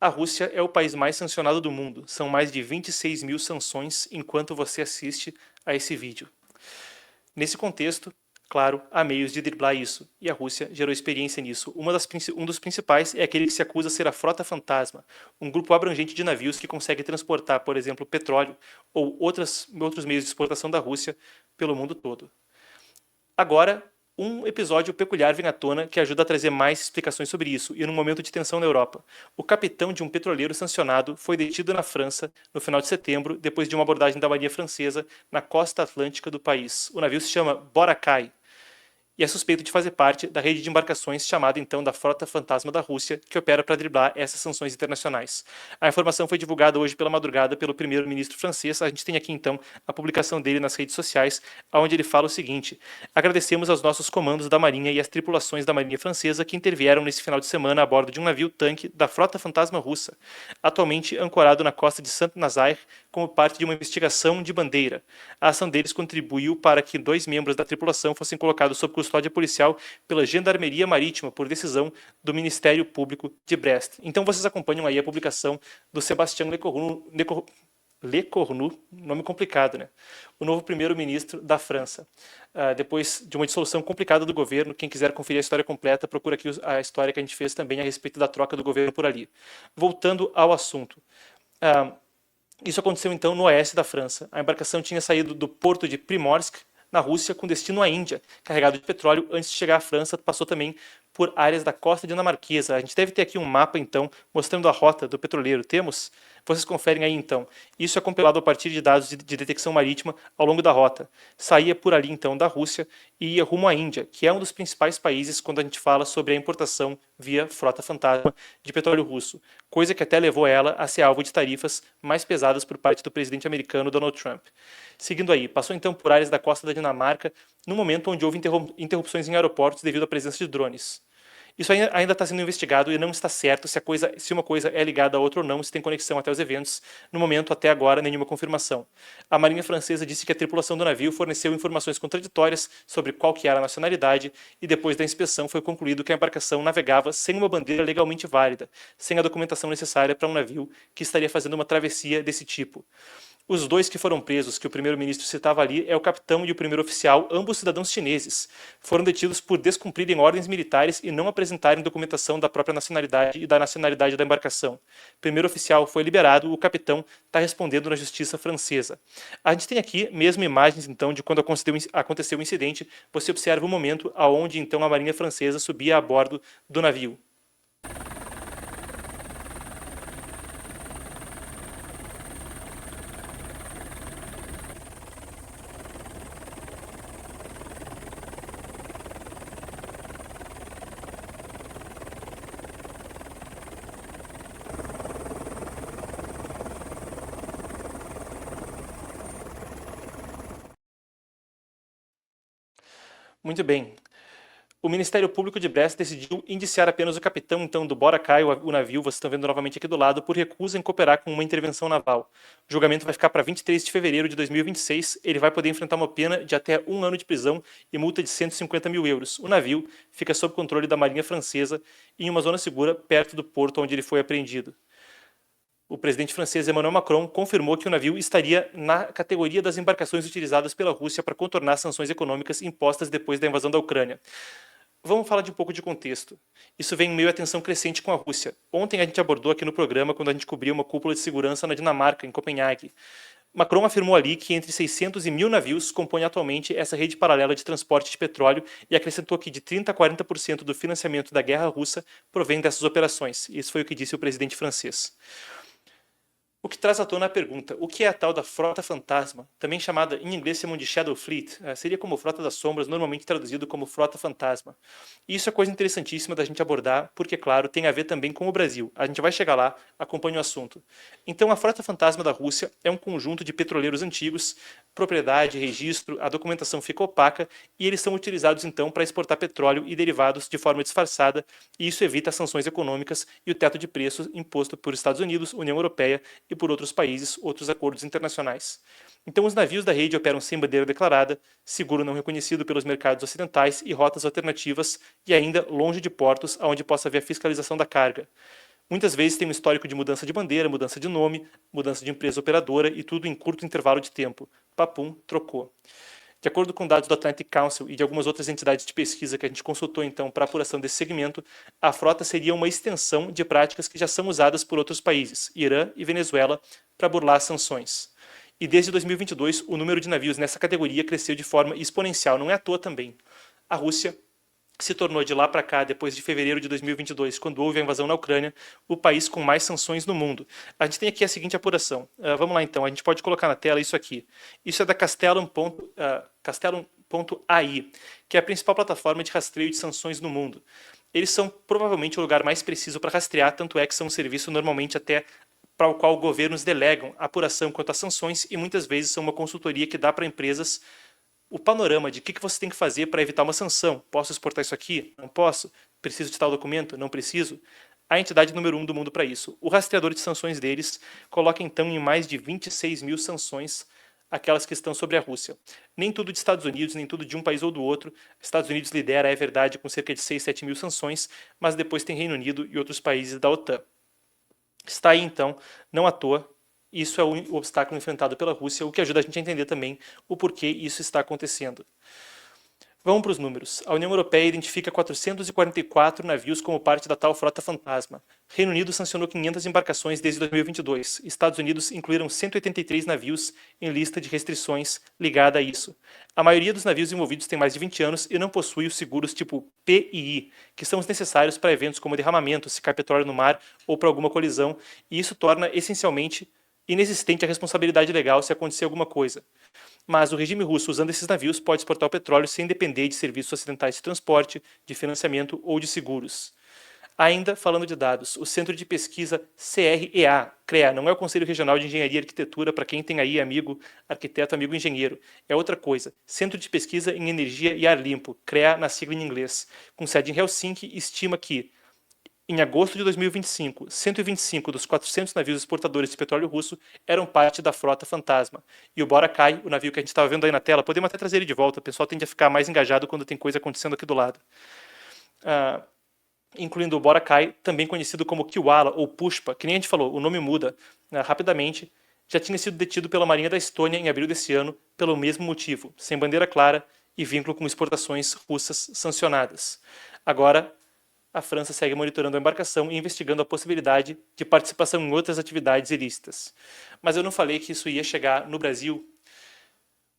A Rússia é o país mais sancionado do mundo. São mais de 26 mil sanções enquanto você assiste a esse vídeo. Nesse contexto, claro, há meios de driblar isso, e a Rússia gerou experiência nisso. Um dos principais é aquele que se acusa ser a Frota Fantasma, um grupo abrangente de navios que consegue transportar, por exemplo, petróleo ou outros meios de exportação da Rússia pelo mundo todo. Agora, um episódio peculiar vem à tona que ajuda a trazer mais explicações sobre isso, e num momento de tensão na Europa. O capitão de um petroleiro sancionado foi detido na França no final de setembro, depois de uma abordagem da Marinha Francesa na costa atlântica do país. O navio se chama Boracay e é suspeito de fazer parte da rede de embarcações chamada então da Frota Fantasma da Rússia, que opera para driblar essas sanções internacionais. A informação foi divulgada hoje pela madrugada pelo primeiro-ministro francês. A gente tem aqui então a publicação dele nas redes sociais, onde ele fala o seguinte: agradecemos aos nossos comandos da Marinha e às tripulações da Marinha Francesa que intervieram nesse final de semana a bordo de um navio-tanque da Frota Fantasma Russa, atualmente ancorado na costa de Saint-Nazaire como parte de uma investigação de bandeira. A ação deles contribuiu para que 2 membros da tripulação fossem colocados sob custódia policial pela Gendarmeria Marítima por decisão do Ministério Público de Brest. Então vocês acompanham aí a publicação do Sébastien Lecornu, nome complicado, né? O novo primeiro-ministro da França. Depois de uma dissolução complicada do governo, quem quiser conferir a história completa, procura aqui a história que a gente fez também a respeito da troca do governo por ali. Voltando ao assunto. Isso aconteceu então no oeste da França. A embarcação tinha saído do porto de Primorsk, na Rússia, com destino à Índia, carregado de petróleo. Antes de chegar à França, passou também por áreas da costa dinamarquesa. A gente deve ter aqui um mapa, então, mostrando a rota do petroleiro. Temos? Vocês conferem aí, então. Isso é compilado a partir de dados de detecção marítima ao longo da rota. Saía por ali, então, da Rússia e ia rumo à Índia, que é um dos principais países quando a gente fala sobre a importação via frota fantasma de petróleo russo, coisa que até levou ela a ser alvo de tarifas mais pesadas por parte do presidente americano Donald Trump. Seguindo aí, passou então por áreas da costa da Dinamarca, no momento onde houve interrupções em aeroportos devido à presença de drones. Isso ainda está sendo investigado e não está certo se uma coisa é ligada a outra ou não, se tem conexão até os eventos. No momento, até agora, nenhuma confirmação. A Marinha Francesa disse que a tripulação do navio forneceu informações contraditórias sobre qual que era a nacionalidade e depois da inspeção foi concluído que a embarcação navegava sem uma bandeira legalmente válida, sem a documentação necessária para um navio que estaria fazendo uma travessia desse tipo. Os 2 que foram presos, que o primeiro-ministro citava ali, é o capitão e o primeiro oficial, ambos cidadãos chineses. Foram detidos por descumprirem ordens militares e não apresentarem documentação da própria nacionalidade e da nacionalidade da embarcação. O primeiro oficial foi liberado, o capitão está respondendo na justiça francesa. A gente tem aqui mesmo imagens, então, de quando aconteceu o incidente. Você observa o momento onde, então, a Marinha Francesa subia a bordo do navio. Muito bem. O Ministério Público de Brest decidiu indiciar apenas o capitão, então, do Boracay, o navio, vocês estão vendo novamente aqui do lado, por recusa em cooperar com uma intervenção naval. O julgamento vai ficar para 23 de fevereiro de 2026. Ele vai poder enfrentar uma pena de até 1 ano de prisão e multa de 150 mil euros. O navio fica sob controle da Marinha Francesa em uma zona segura perto do porto onde ele foi apreendido. O presidente francês Emmanuel Macron confirmou que o navio estaria na categoria das embarcações utilizadas pela Rússia para contornar sanções econômicas impostas depois da invasão da Ucrânia. Vamos falar de um pouco de contexto. Isso vem em meio à tensão crescente com a Rússia. Ontem a gente abordou aqui no programa quando a gente cobriu uma cúpula de segurança na Dinamarca, em Copenhague. Macron afirmou ali que entre 600 e 1.000 navios compõem atualmente essa rede paralela de transporte de petróleo e acrescentou que de 30% a 40% do financiamento da guerra russa provém dessas operações. Isso foi o que disse o presidente francês. O que traz à tona a pergunta: o que é a tal da Frota Fantasma, também chamada em inglês chamam de Shadow Fleet, seria como Frota das Sombras, normalmente traduzido como Frota Fantasma. E isso é coisa interessantíssima da gente abordar, porque, claro, tem a ver também com o Brasil. A gente vai chegar lá, acompanhe o assunto. Então, a Frota Fantasma da Rússia é um conjunto de petroleiros antigos, propriedade, registro, a documentação fica opaca, e eles são utilizados, então, para exportar petróleo e derivados de forma disfarçada, e isso evita as sanções econômicas e o teto de preços imposto por Estados Unidos, União Europeia e por outros países, outros acordos internacionais. Então, os navios da rede operam sem bandeira declarada, seguro não reconhecido pelos mercados ocidentais e rotas alternativas, e ainda longe de portos onde possa haver a fiscalização da carga. Muitas vezes tem um histórico de mudança de bandeira, mudança de nome, mudança de empresa operadora e tudo em curto intervalo de tempo. Papum, trocou. De acordo com dados do Atlantic Council e de algumas outras entidades de pesquisa que a gente consultou então para apuração desse segmento, a frota seria uma extensão de práticas que já são usadas por outros países, Irã e Venezuela, para burlar as sanções. E desde 2022, o número de navios nessa categoria cresceu de forma exponencial, não é à toa também. A Rússia se tornou de lá para cá, depois de fevereiro de 2022, quando houve a invasão na Ucrânia, o país com mais sanções no mundo. A gente tem aqui a seguinte apuração. Vamos lá então, a gente pode colocar na tela isso aqui. Isso é da Castellum.ai, que é a principal plataforma de rastreio de sanções no mundo. Eles são provavelmente o lugar mais preciso para rastrear, tanto é que são um serviço normalmente até para o qual governos delegam a apuração quanto às sanções e muitas vezes são uma consultoria que dá para empresas o panorama de o que você tem que fazer para evitar uma sanção. Posso exportar isso aqui? Não posso? Preciso de tal documento? Não preciso? A entidade número 1 do mundo para isso. O rastreador de sanções deles coloca então em mais de 26 mil sanções aquelas que estão sobre a Rússia. Nem tudo de Estados Unidos, nem tudo de um país ou do outro. Estados Unidos lidera, é verdade, com cerca de 6, 7 mil sanções, mas depois tem Reino Unido e outros países da OTAN. Está aí então, não à toa, isso é o obstáculo enfrentado pela Rússia, o que ajuda a gente a entender também o porquê isso está acontecendo. Vamos para os números. A União Europeia identifica 444 navios como parte da tal frota fantasma. Reino Unido sancionou 500 embarcações desde 2022. Estados Unidos incluíram 183 navios em lista de restrições ligada a isso. A maioria dos navios envolvidos tem mais de 20 anos e não possui os seguros tipo PII, que são os necessários para eventos como derramamento, se cai petróleo no mar ou para alguma colisão, e isso torna essencialmente inexistente a responsabilidade legal se acontecer alguma coisa. Mas o regime russo, usando esses navios, pode exportar o petróleo sem depender de serviços ocidentais de transporte, de financiamento ou de seguros. Ainda falando de dados, o Centro de Pesquisa CREA, não é o Conselho Regional de Engenharia e Arquitetura, para quem tem aí amigo arquiteto, amigo engenheiro, é outra coisa. Centro de Pesquisa em Energia e Ar Limpo, CREA na sigla em inglês, com sede em Helsinki, estima que em agosto de 2025, 125 dos 400 navios exportadores de petróleo russo eram parte da frota fantasma. E o Bora Kai, o navio que a gente estava vendo aí na tela, podemos até trazer ele de volta, o pessoal tende a ficar mais engajado quando tem coisa acontecendo aqui do lado. Incluindo o Bora Kai, também conhecido como Kiwala ou Pushpa, que nem a gente falou, o nome muda rapidamente, já tinha sido detido pela Marinha da Estônia em abril desse ano pelo mesmo motivo, sem bandeira clara e vínculo com exportações russas sancionadas. Agora, a França segue monitorando a embarcação e investigando a possibilidade de participação em outras atividades ilícitas. Mas eu não falei que isso ia chegar no Brasil.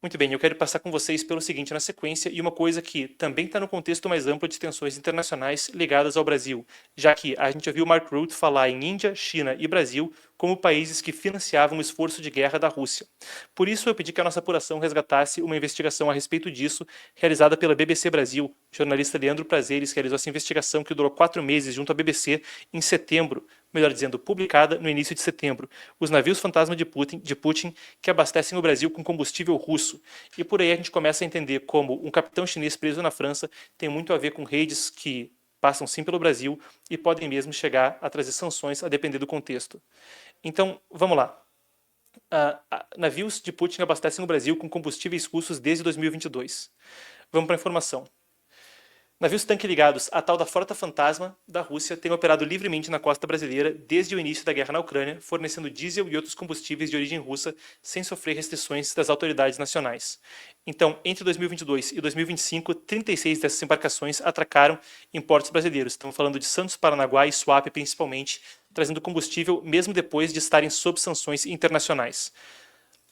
Muito bem, eu quero passar com vocês pelo seguinte na sequência, e uma coisa que também está no contexto mais amplo de tensões internacionais ligadas ao Brasil, já que a gente ouviu Mark Rutte falar em Índia, China e Brasil como países que financiavam o esforço de guerra da Rússia. Por isso eu pedi que a nossa apuração resgatasse uma investigação a respeito disso, realizada pela BBC Brasil. O jornalista Leandro Prazeres realizou essa investigação que durou 4 meses junto à BBC em setembro, melhor dizendo, publicada no início de setembro. Os navios fantasma de Putin que abastecem o Brasil com combustível russo. E por aí a gente começa a entender como um capitão chinês preso na França tem muito a ver com redes que passam sim pelo Brasil e podem mesmo chegar a trazer sanções a depender do contexto. Então, vamos lá. Navios de Putin abastecem o Brasil com combustíveis russos desde 2022. Vamos para a informação. Navios tanque ligados à tal da frota fantasma da Rússia têm operado livremente na costa brasileira desde o início da guerra na Ucrânia, fornecendo diesel e outros combustíveis de origem russa sem sofrer restrições das autoridades nacionais. Então, entre 2022 e 2025, 36 dessas embarcações atracaram em portos brasileiros. Estamos falando de Santos, Paranaguá e Suape, principalmente, trazendo combustível mesmo depois de estarem sob sanções internacionais.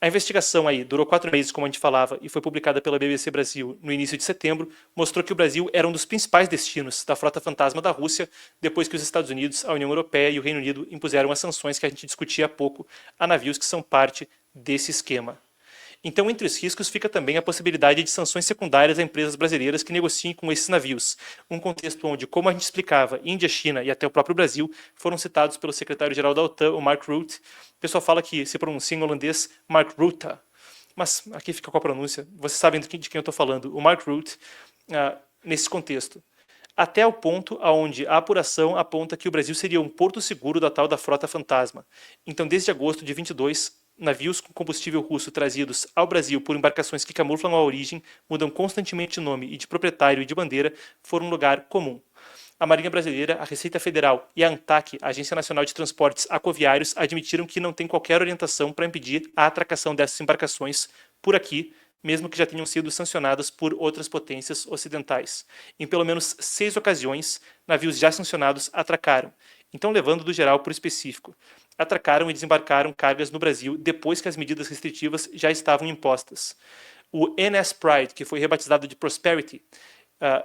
A investigação aí durou 4 meses, como a gente falava, e foi publicada pela BBC Brasil no início de setembro, mostrou que o Brasil era um dos principais destinos da frota fantasma da Rússia, depois que os Estados Unidos, a União Europeia e o Reino Unido impuseram as sanções que a gente discutia há pouco a navios que são parte desse esquema. Então, entre os riscos fica também a possibilidade de sanções secundárias a empresas brasileiras que negociem com esses navios. Um contexto onde, como a gente explicava, Índia, China e até o próprio Brasil foram citados pelo secretário-geral da OTAN, o Mark Rutte. O pessoal fala que se pronuncia em holandês Mark Rutte, mas aqui fica com a pronúncia. Vocês sabem de quem eu estou falando. O Mark Rutte, nesse contexto. Até o ponto onde a apuração aponta que o Brasil seria um porto seguro da tal da frota fantasma. Então, desde agosto de 22, navios com combustível russo trazidos ao Brasil por embarcações que camuflam a origem, mudam constantemente de nome e de proprietário e de bandeira, foram um lugar comum. a Marinha Brasileira, a Receita Federal e a ANTAQ, a Agência Nacional de Transportes Aquaviários, admitiram que não tem qualquer orientação para impedir a atracação dessas embarcações por aqui, mesmo que já tenham sido sancionadas por outras potências ocidentais. Em pelo menos 6 ocasiões, navios já sancionados atracaram, então levando do geral para o específico. Atracaram e desembarcaram cargas no Brasil depois que as medidas restritivas já estavam impostas. O NS Pride, que foi rebatizado de Prosperity,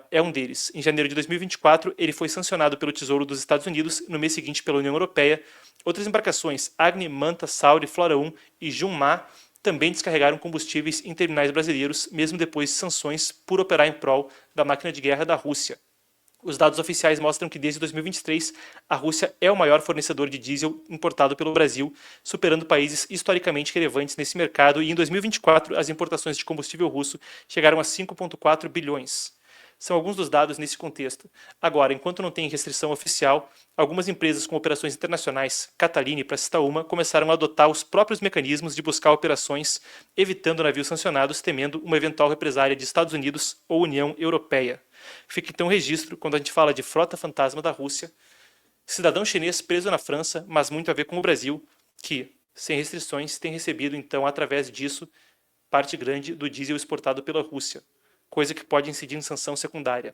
é um deles. Em janeiro de 2024, ele foi sancionado pelo Tesouro dos Estados Unidos, no mês seguinte pela União Europeia. Outras embarcações, Agni, Manta, Sauri, Flora 1 e Junmar, também descarregaram combustíveis em terminais brasileiros, mesmo depois de sanções por operar em prol da máquina de guerra da Rússia. Os dados oficiais mostram que desde 2023 a Rússia é o maior fornecedor de diesel importado pelo Brasil, superando países historicamente relevantes nesse mercado, e em 2024 as importações de combustível russo chegaram a 5,4 bilhões. São alguns dos dados nesse contexto. Agora, enquanto não tem restrição oficial, algumas empresas com operações internacionais, Catalini, para citar uma, começaram a adotar os próprios mecanismos de buscar operações, evitando navios sancionados, temendo uma eventual represália de Estados Unidos ou União Europeia. Fica então o registro, quando a gente fala de frota fantasma da Rússia, cidadão chinês preso na França, mas muito a ver com o Brasil, que, sem restrições, tem recebido, então, através disso, parte grande do diesel exportado pela Rússia, coisa que pode incidir em sanção secundária.